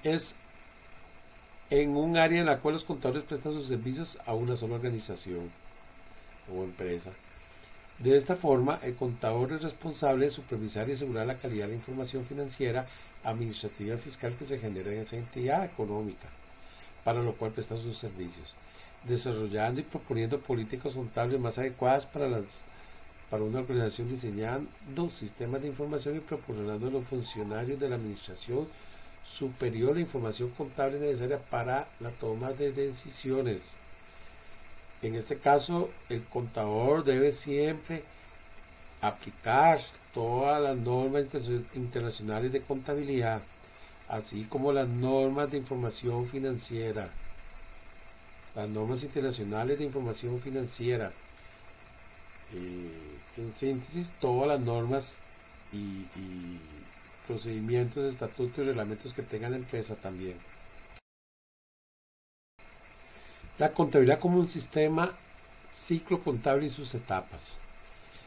es en un área en la cual los contadores prestan sus servicios a una sola organización o empresa. De esta forma, el contador es responsable de supervisar y asegurar la calidad de la información financiera, administrativa y fiscal que se genera en esa entidad económica, para lo cual presta sus servicios, desarrollando y proponiendo políticas contables más adecuadas para una organización, diseñando sistemas de información y proporcionando a los funcionarios de la administración superior la información contable necesaria para la toma de decisiones. En este caso, el contador debe siempre aplicar todas las normas internacionales de contabilidad, así como las normas de información financiera, las normas internacionales de información financiera, en síntesis, todas las normas y procedimientos, estatutos y reglamentos que tenga la empresa también. La contabilidad como un sistema, ciclo contable y sus etapas.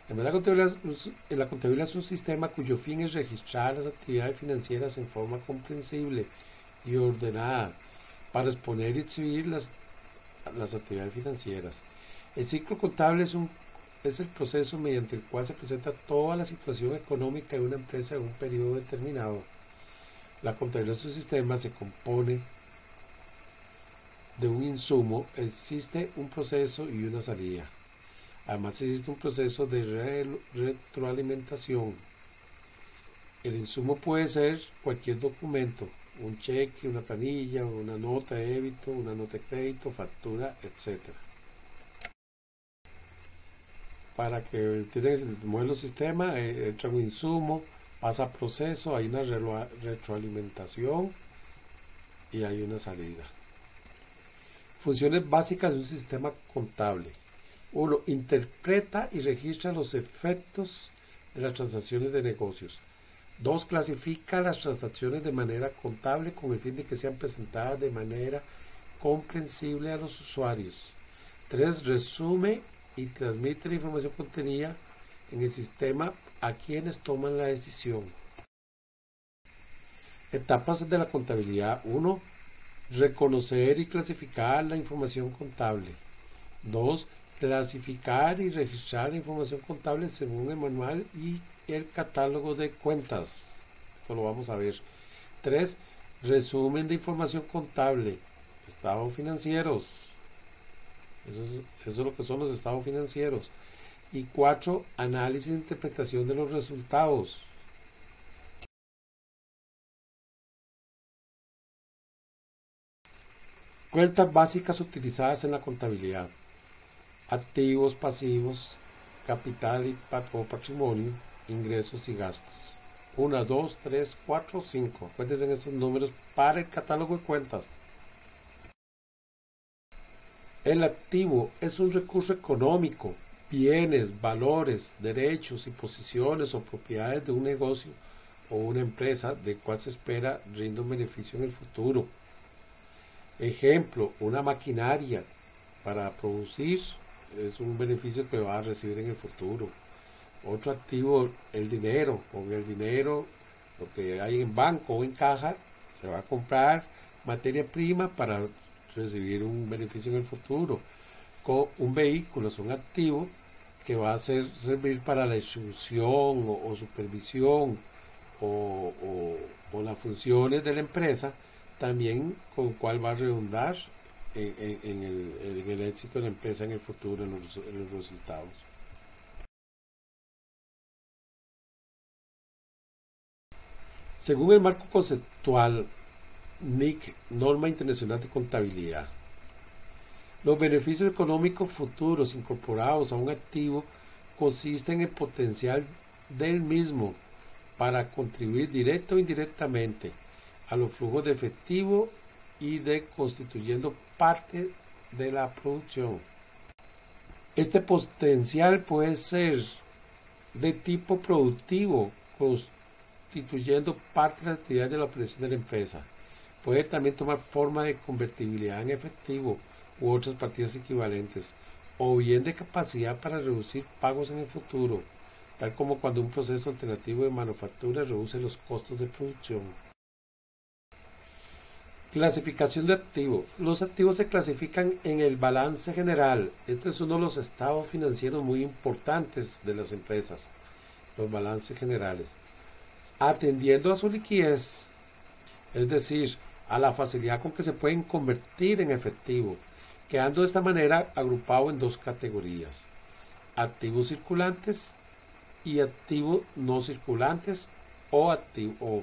La contabilidad es un sistema cuyo fin es registrar las actividades financieras en forma comprensible y ordenada para exponer y exhibir las actividades financieras. El ciclo contable es el proceso mediante el cual se presenta toda la situación económica de una empresa en un periodo determinado. La contabilidad de su sistema se compone de un insumo, existe un proceso y una salida. Además existe un proceso de retroalimentación. El insumo puede ser cualquier documento, un cheque, una planilla, una nota de débito, una nota de crédito, factura, etc. Para que entiendan el modelo sistema, entra un insumo, pasa a proceso, hay una retroalimentación y hay una salida. Funciones básicas de un sistema contable. 1. Interpreta y registra los efectos de las transacciones de negocios. 2. Clasifica las transacciones de manera contable con el fin de que sean presentadas de manera comprensible a los usuarios. 3. Resume y transmite la información contenida en el sistema a quienes toman la decisión. Etapas de la contabilidad. 1. Reconocer y clasificar la información contable. 2. Clasificar y registrar la información contable según el manual y el catálogo de cuentas. Esto lo vamos a ver. 3. Resumen de información contable. Estados financieros. Eso es lo que son los estados financieros. Y 4. Análisis e interpretación de los resultados. Cuentas básicas utilizadas en la contabilidad. Activos, pasivos, capital o patrimonio, ingresos y gastos. 1, 2, 3, 4, 5. Acuérdense en esos números para el catálogo de cuentas. El activo es un recurso económico, bienes, valores, derechos y posiciones o propiedades de un negocio o una empresa del cual se espera rinda un beneficio en el futuro. Ejemplo, una maquinaria para producir es un beneficio que va a recibir en el futuro. Otro activo, el dinero. Con el dinero, lo que hay en banco o en caja, se va a comprar materia prima para recibir un beneficio en el futuro. Con un vehículo es un activo que va a servir para la distribución o supervisión o las funciones de la empresa, también con el cual va a redundar en el éxito de la empresa en el futuro, en los resultados. Según el marco conceptual NIC, Norma Internacional de Contabilidad, los beneficios económicos futuros incorporados a un activo consisten en el potencial del mismo para contribuir directa o indirectamente a los flujos de efectivo y de constituyendo parte de la producción. Este potencial puede ser de tipo productivo, constituyendo parte de la actividad de la operación de la empresa. Puede también tomar forma de convertibilidad en efectivo u otras partidas equivalentes, o bien de capacidad para reducir pagos en el futuro, tal como cuando un proceso alternativo de manufactura reduce los costos de producción. Clasificación de activos. Los activos se clasifican en el balance general. Este es uno de los estados financieros muy importantes de las empresas, los balances generales, atendiendo a su liquidez, es decir, a la facilidad con que se pueden convertir en efectivo, quedando de esta manera agrupado en dos categorías: activos circulantes y activos no circulantes o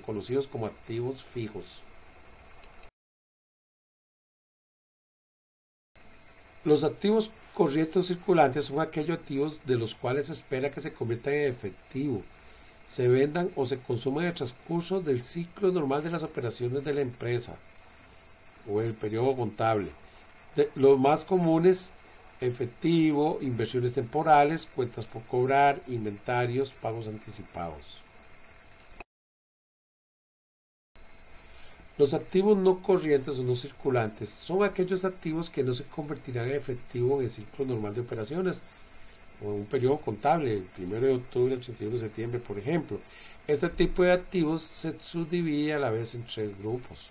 conocidos como activos fijos. Los activos corrientes circulantes son aquellos activos de los cuales se espera que se conviertan en efectivo, se vendan o se consuman en el transcurso del ciclo normal de las operaciones de la empresa o el periodo contable. Los más comunes: efectivo, inversiones temporales, cuentas por cobrar, inventarios, pagos anticipados. Los activos no corrientes o no circulantes son aquellos activos que no se convertirán en efectivo en el ciclo normal de operaciones o en un periodo contable, el 1 de octubre al 31 de septiembre, por ejemplo. Este tipo de activos se subdivide a la vez en tres grupos: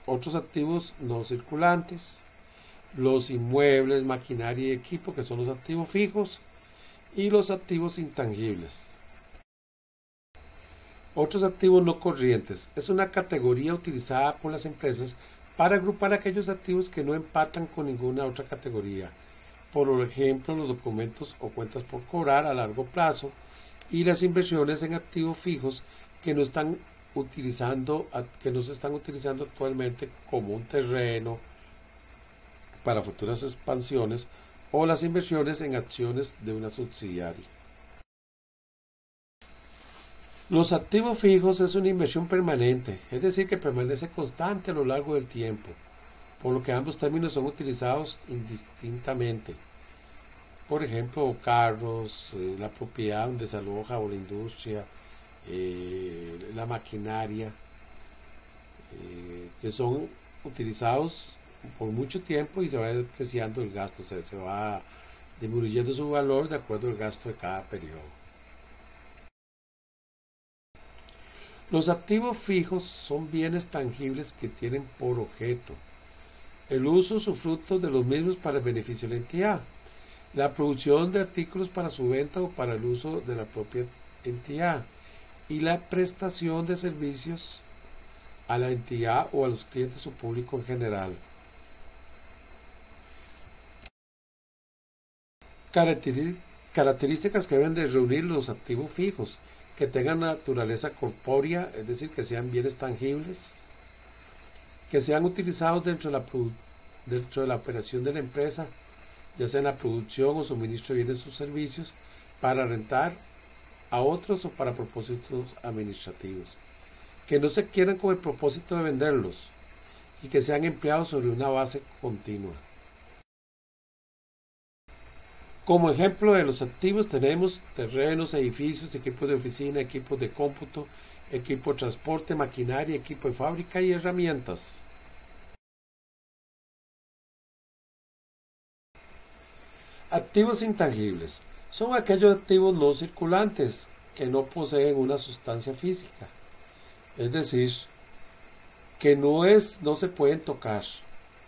otros activos no circulantes, los inmuebles, maquinaria y equipo, que son los activos fijos, y los activos intangibles. Otros activos no corrientes es una categoría utilizada por las empresas para agrupar aquellos activos que no empatan con ninguna otra categoría. Por ejemplo, los documentos o cuentas por cobrar a largo plazo y las inversiones en activos fijos que no se están utilizando actualmente, como un terreno para futuras expansiones, o las inversiones en acciones de una subsidiaria. Los activos fijos es una inversión permanente, es decir, que permanece constante a lo largo del tiempo, por lo que ambos términos son utilizados indistintamente. Por ejemplo, carros, la propiedad donde se aloja o la industria, la maquinaria, que son utilizados por mucho tiempo y se va depreciando el gasto, se va disminuyendo su valor de acuerdo al gasto de cada periodo. Los activos fijos son bienes tangibles que tienen por objeto el uso o usufructo de los mismos para el beneficio de la entidad, la producción de artículos para su venta o para el uso de la propia entidad y la prestación de servicios a la entidad o a los clientes o público en general. Características que deben de reunir los activos fijos, que tengan naturaleza corpórea, es decir, que sean bienes tangibles, que sean utilizados dentro de la operación de la empresa, ya sea en la producción o suministro de bienes o servicios, para rentar a otros o para propósitos administrativos, que no se quieran con el propósito de venderlos y que sean empleados sobre una base continua. Como ejemplo de los activos tenemos terrenos, edificios, equipos de oficina, equipos de cómputo, equipo de transporte, maquinaria, equipo de fábrica y herramientas. Activos intangibles son aquellos activos no circulantes que no poseen una sustancia física, es decir, que no se pueden tocar.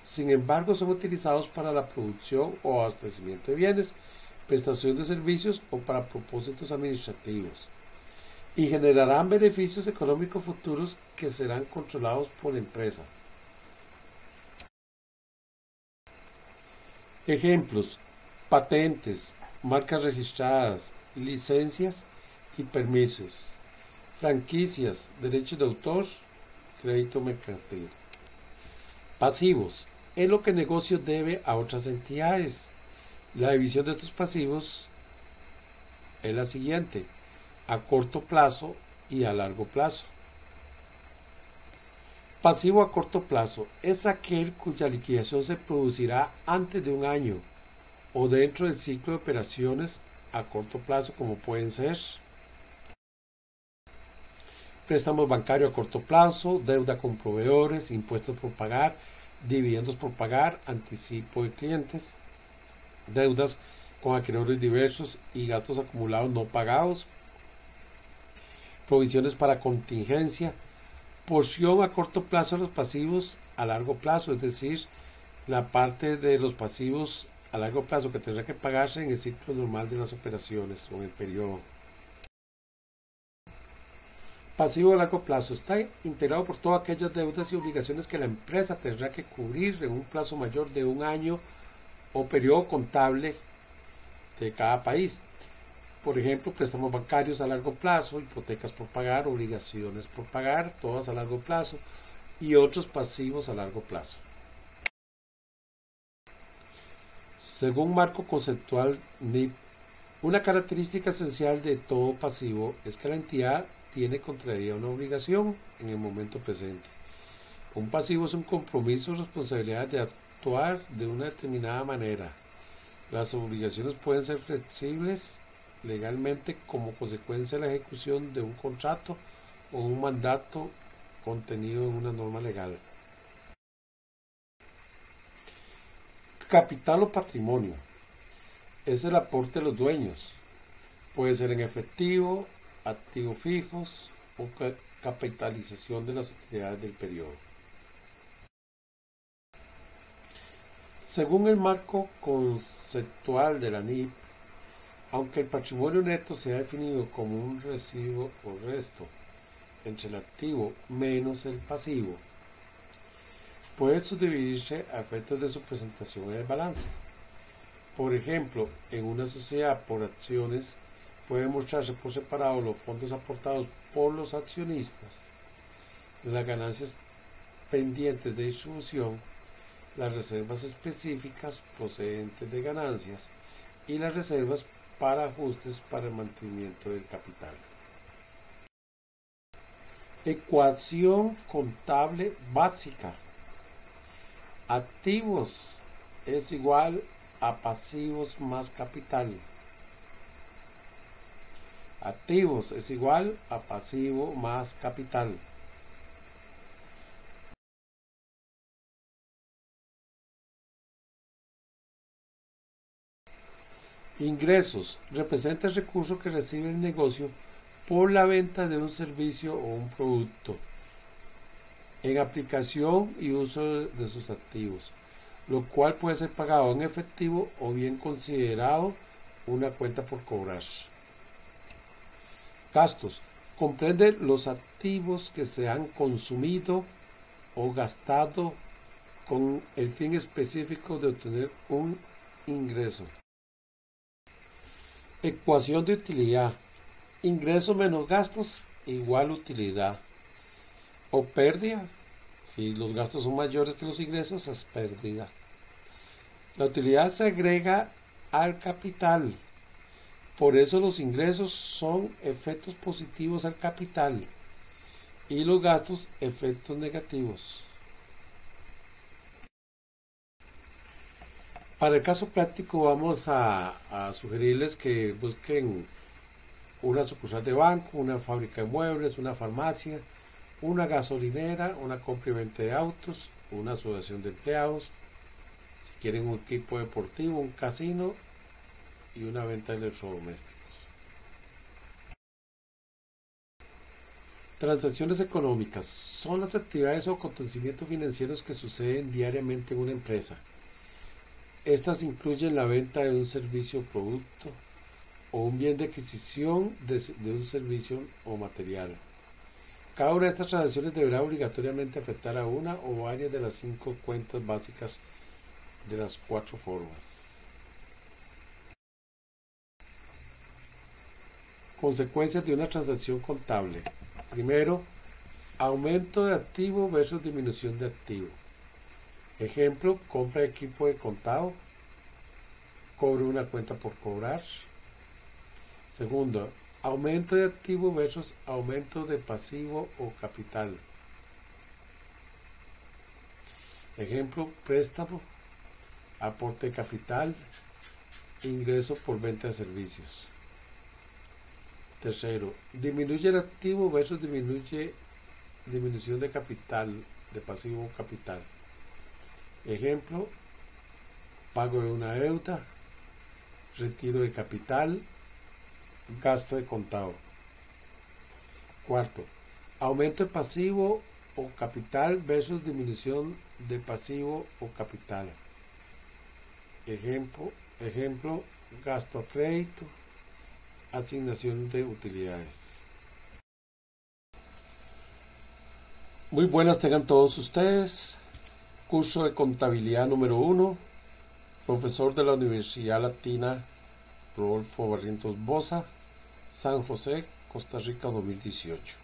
Sin embargo, son utilizados para la producción o abastecimiento de bienes, prestación de servicios o para propósitos administrativos, y generarán beneficios económicos futuros que serán controlados por la empresa. Ejemplos: patentes, marcas registradas, licencias y permisos, franquicias, derechos de autor, crédito mercantil. Pasivos: es lo que el negocio debe a otras entidades. La división de estos pasivos es la siguiente: a corto plazo y a largo plazo. Pasivo a corto plazo es aquel cuya liquidación se producirá antes de un año o dentro del ciclo de operaciones a corto plazo, como pueden ser préstamos bancarios a corto plazo, deuda con proveedores, impuestos por pagar, dividendos por pagar, anticipo de clientes, deudas con acreedores diversos y gastos acumulados no pagados, provisiones para contingencia, porción a corto plazo de los pasivos a largo plazo, es decir, la parte de los pasivos a largo plazo que tendrá que pagarse en el ciclo normal de las operaciones o en el periodo. Pasivo a largo plazo está integrado por todas aquellas deudas y obligaciones que la empresa tendrá que cubrir en un plazo mayor de un año o periodo contable de cada país. Por ejemplo, préstamos bancarios a largo plazo, hipotecas por pagar, obligaciones por pagar, todas a largo plazo, y otros pasivos a largo plazo. Según marco conceptual NIP, una característica esencial de todo pasivo es que la entidad tiene contraída una obligación en el momento presente. Un pasivo es un compromiso o responsabilidad de actuar de una determinada manera. Las obligaciones pueden ser flexibles legalmente como consecuencia de la ejecución de un contrato o un mandato contenido en una norma legal. Capital o patrimonio es el aporte de los dueños. Puede ser en efectivo, activos fijos o capitalización de las utilidades del periodo. Según el marco conceptual de la NIP, aunque el patrimonio neto sea definido como un residuo o resto entre el activo menos el pasivo, puede subdividirse a efectos de su presentación en el balance. Por ejemplo, en una sociedad por acciones pueden mostrarse por separado los fondos aportados por los accionistas, las ganancias pendientes de distribución, las reservas específicas procedentes de ganancias y las reservas para ajustes para el mantenimiento del capital. Ecuación contable básica. Activos es igual a pasivos más capital. Activos es igual a pasivo más capital. Ingresos representa el recurso que recibe el negocio por la venta de un servicio o un producto en aplicación y uso de sus activos, lo cual puede ser pagado en efectivo o bien considerado una cuenta por cobrar. Gastos. Comprende los activos que se han consumido o gastado con el fin específico de obtener un ingreso. Ecuación de utilidad. Ingreso menos gastos igual utilidad. O pérdida. Si los gastos son mayores que los ingresos, es pérdida. La utilidad se agrega al capital. Por eso los ingresos son efectos positivos al capital y los gastos efectos negativos. Para el caso práctico vamos a sugerirles que busquen una sucursal de banco, una fábrica de muebles, una farmacia, una gasolinera, una compra y venta de autos, una asociación de empleados, si quieren un equipo deportivo, un casino y una venta de electrodomésticos. Transacciones económicas son las actividades o acontecimientos financieros que suceden diariamente en una empresa. Estas incluyen la venta de un servicio o producto o un bien de adquisición de un servicio o material. Cada una de estas transacciones deberá obligatoriamente afectar a una o varias de las 5 cuentas básicas de las 4 formas. Consecuencias de una transacción contable. Primero, aumento de activo versus disminución de activo. Ejemplo, compra de equipo de contado, cobro una cuenta por cobrar. Segundo, aumento de activo versus aumento de pasivo o capital. Ejemplo, préstamo, aporte de capital, ingreso por venta de servicios. Tercero, disminuye el activo versus disminución de capital, de pasivo o capital. Ejemplo, pago de una deuda, retiro de capital, gasto de contado. Cuarto, aumento de pasivo o capital versus disminución de pasivo o capital. Ejemplo, gasto a crédito, asignación de utilidades. Muy buenas tengan todos ustedes. Curso de contabilidad número 1. Profesor de la Universidad Latina Rodolfo Barrientos Boza, San José, Costa Rica 2018.